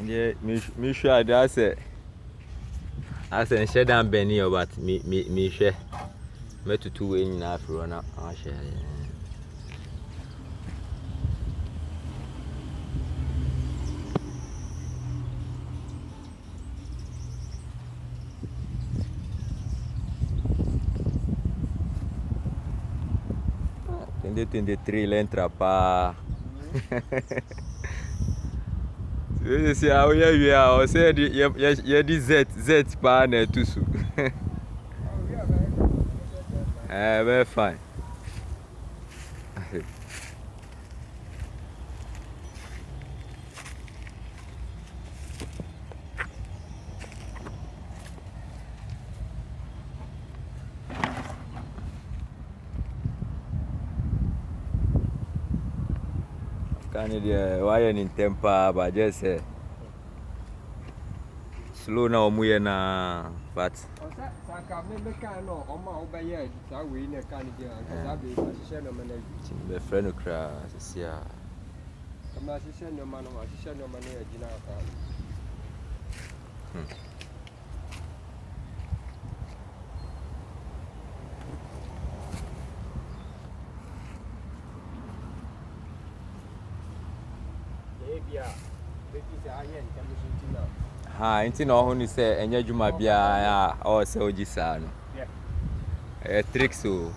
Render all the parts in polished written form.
me sure that's it. I said, shed down Benny, but me share. Me to 2 in Africa, I share. In the 3 Elantra pa. You see how we are. Said you Z pa na tusu. Very fine. Why in temper, but just slow now, but the friend cry, Inti no ho ni say enye dwuma bia o se ogisa no tricks so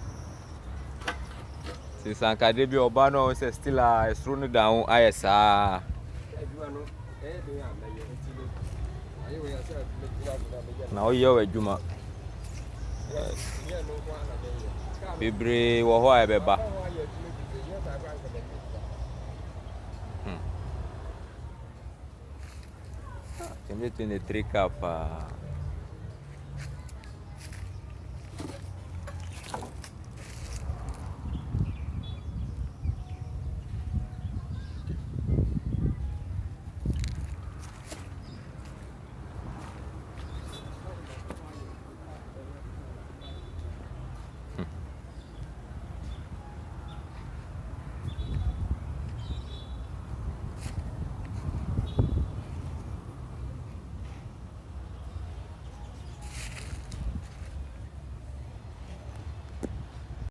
since ankade bi oba no say still a esru no down ayesa na o ye we dwuma bebre wo ho ayebeba 2023 Cup